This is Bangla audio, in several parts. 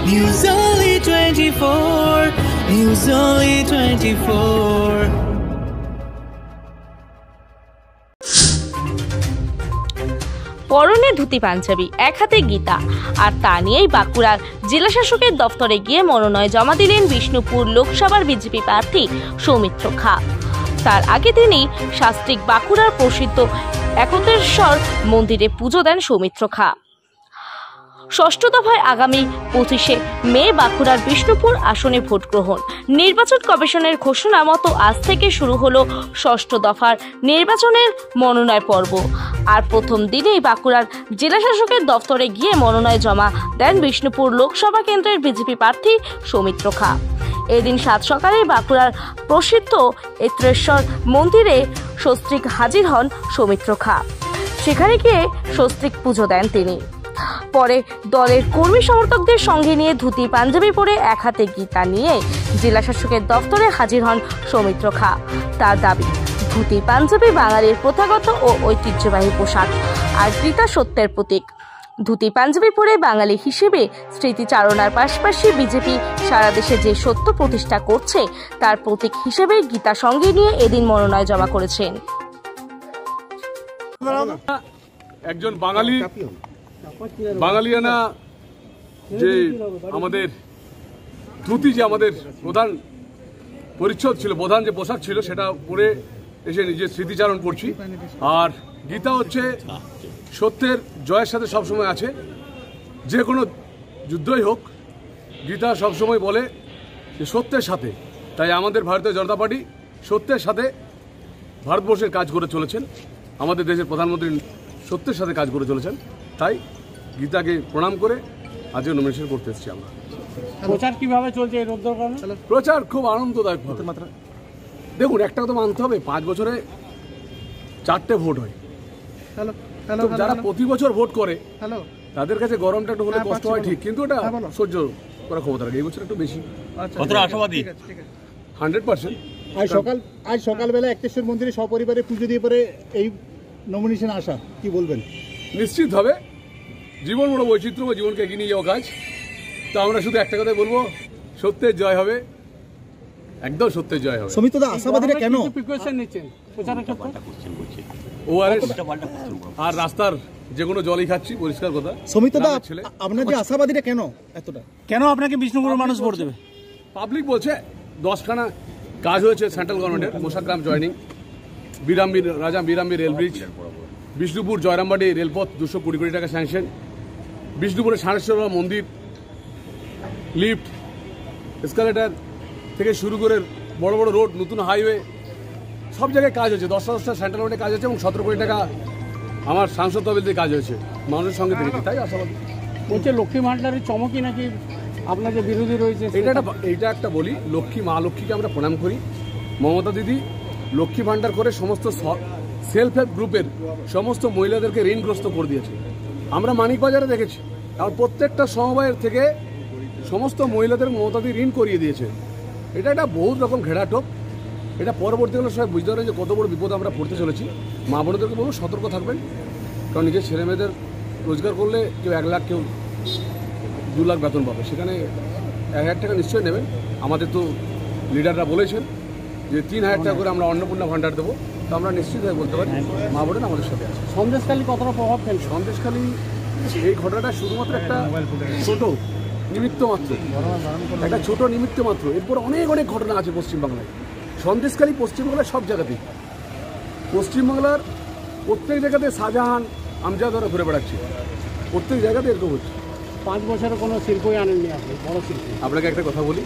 News Only 24. News Only 24. পরনে ধুতি পাঞ্জাবি, এক হাতে গীতা, আর তা নিয়েই বাঁকুড়ার জেলা শাসকের দফতরে গিয়ে মনোনয়ন জমা দিলেন বিষ্ণুপুর লোকসভার বিজেপি প্রার্থী সৌমিত্র খা। তার আগে তিনি শাস্ত্রিক বাঁকুড়ার প্রসিদ্ধ একতেশ্বর মন্দিরে পুজো দেন সৌমিত্র খা। ষষ্ঠ দফায় আগামী 25শে মে বাঁকুড়ার বিষ্ণুপুর আসনে ভোট গ্রহণ। নির্বাচন কমিশনের ঘোষণা মতো আজ থেকে শুরু হলো ষষ্ঠ দফার নির্বাচনের মনোনয়ন পর্ব। আর প্রথম দিনেই বাঁকুড়ার জেলা শাসকের দফতরে গিয়ে মনোনয়ন জমা দেন বিষ্ণুপুর লোকসভা কেন্দ্রের বিজেপি প্রার্থী সৌমিত্র খা। এদিন সাত সকালে বাঁকুড়ার প্রসিদ্ধ একতেশ্বর মন্দিরে স্বস্তিক হাজির হন সৌমিত্র খা। সেখানে গিয়ে স্বস্তিক পুজো দেন তিনি। পরে দলের কর্মী সমর্থকদের সঙ্গে নিয়ে ধুতি পাঞ্জাবি পরে এক হাতে গীতা নিয়ে জেলা শাসকের দফতরে হাজির হন সৌমিত্র খা। তার দাবি, ধুতি পাঞ্জাবি বাঙালির প্রথাগত ও ঐতিহ্যবাহী পোশাক, আর গীতা সত্যের প্রতীক। ধুতি পাঞ্জাবি পরে বাঙালি হিসেবে স্মৃতিচারণার পাশাপাশি বিজেপি সারা দেশে যে সত্য প্রতিষ্ঠা করছে তার প্রতীক হিসেবে গীতা সঙ্গে নিয়ে এদিন মনোনয়ন জমা করেছেন। একজন বাঙালিয়ানা যে আমাদের ধুতি, যে আমাদের প্রধান পরিচ্ছদ ছিল, প্রধান যে পোশাক ছিল, সেটা পরে এসে নিজের স্মৃতিচারণ করছি। আর গীতা হচ্ছে সত্যের জয়ের সাথে সবসময় আছে। যে কোনো যুদ্ধই হোক, গীতা সবসময় বলে যে সত্যের সাথে। তাই আমাদের ভারতীয় জনতা পার্টি সত্যের সাথে ভারতবর্ষের কাজ করে চলেছেন। আমাদের দেশের প্রধানমন্ত্রী সত্যের সাথে কাজ করে চলেছেন। তাই গীতাকে প্রণাম করে আজকে নমিনেশন করতে এসেছি আমরা। প্রচার কিভাবে চলছে এই রোদ্দুর কারণে? প্রচার খুব আনন্দদায়ক। দেখুন, একটা কথা মানতে হবে, 5 বছরে 4টে ভোট হয়। যারা প্রতি বছর ভোট করে তাদের কাছে গরমটা একটু হলে কষ্ট হয় ঠিক, কিন্তু ওটা সহ্য করার ক্ষমতা রাখে। এই বছর একটু বেশি। কতটা আশাবাদী? 100%। আজ সকালবেলা একতেশ্বর মন্দিরে সপরিবারে পুজো দিয়ে পরে এই নমিনেশন আসা, কি বলবেন? নিশ্চিত হবে জীবন বড় বৈচিত্র্য, জীবনকে এগিয়ে নিয়ে যাওয়া কাজ। তো আমরা শুধু একটা কথাই বলবো, সত্যের জয় হবে, একদম সত্যের জয় হবে। সৌমিত্র দা, আশাবাদীরা কেন প্রিপারেশন নিচ্ছেন প্রচারের ক্ষেত্রে? ওআরএস আর রাস্তার যে কোনো জলই খাচ্ছি, পরিষ্কার কথা। সৌমিত্র দা, আপনার যে আশাবাদীরা কেন আপনাকে বিষ্ণুপুরের মানুষ ভোট দেবে? পাবলিক বলছে 10খানা কাজ হয়েছে সেন্ট্রাল গভর্নমেন্টের। মোশাগ্রাম জয়নিং, রাজা বিরামবীর রেল ব্রিজ, বিষ্ণুপুর জয়রামবাটি রেলপথ 220 কোটি টাকা স্যাংশন, বিষ্ণুপুরে সারেশ্বর মন্দির, লিফট, এসকালেটার থেকে শুরু করে বড় বড় রোড, নতুন হাইওয়ে, সব জায়গায় কাজ হয়েছে। 10টা সেন্ট্রাল গভর্নমেন্টে কাজ হয়েছে এবং 17 কোটি টাকা আমার সাংসদ তহবিল কাজ হয়েছে। মানুষের সঙ্গে দেখেছি, তাই আশাবাদী। বলছে লক্ষ্মী ভান্ডারের চমকই নাকি আপনাদের বিরোধী রয়েছে। এইটা একটা বলি, মা লক্ষ্মীকে আমরা প্রণাম করি। মমতা দিদি লক্ষ্মী ভান্ডার করে সমস্ত সেলফ হেল্প গ্রুপের সমস্ত মহিলাদেরকে ঋণগ্রস্ত করে দিয়েছে। আমরা মানিকবাজারে দেখেছি, আর প্রত্যেকটা সমবায়ের থেকে সমস্ত মহিলাদের মমতা দিদি ঋণ করিয়ে দিয়েছে। এটা একটা বহুত রকম ঘেরাটোপ। এটা পরবর্তীকালে সবাই বুঝতে পারে যে কত বড় বিপদ আমরা পড়তে চলেছি। মা বোনদেরকে বলবো সতর্ক থাকবেন, কারণ নিজের ছেলেমেয়েদের রোজগার করলে কেউ 1 লাখ, কেউ 2 লাখ বেতন পাবে, সেখানে 1,000 টাকা নিশ্চয়ই নেবেন। আমাদের তো লিডাররা বলেছেন যে 3,000 টাকা করে আমরা অন্নপূর্ণা ভান্ডার দেবো। তো আমরা নিশ্চিতভাবে বলতে পারি মা বোনেরা আমাদের সাথে আছে। সন্দেশখালী কতটা প্রভাব ফেলছে? সন্দেশখালী এই ঘটনাটা শুধুমাত্র একটা ছোট নিমিত্ত মাত্র, একটা ছোট নিমিত্ত মাত্র। এরপর অনেক ঘটনা আছে পশ্চিমবাংলায়। সন্দেশখালী পশ্চিমবাংলার সব জায়গাতেই, পশ্চিমবাংলার প্রত্যেক জায়গাতে শাহজাহান আমজাদরা ঘুরে বেড়াচ্ছে, প্রত্যেক জায়গাতে এরকম হচ্ছে। 5 বছরে কোনো শিল্পই আনেননি আপনি, বড় শিল্প। আপনাকে একটা কথা বলি,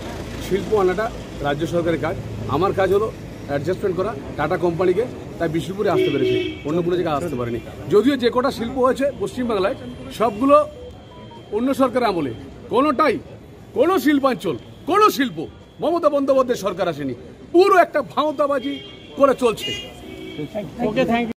শিল্প আনাটা রাজ্য সরকারের কাজ। আমার কাজ হলো অ্যাডজাস্টমেন্ট করা টাটা কোম্পানিকে। তাই বিষ্ণুপুরে আসতে পেরেছে, অন্য কোনো জায়গায় আসতে পারেনি। যদিও যে কটা শিল্প হয়েছে পশ্চিমবাংলায়, সবগুলো অন্য সরকারের আমলে। কোনোটাই কোনো শিল্পাঞ্চল, কোনো শিল্প মমতা বন্দ্যোপাধ্যায় সরকার আসেনি। পুরো একটা ভাঁওতাবাজি করে চলছে। ওকে, থ্যাংক ইউ।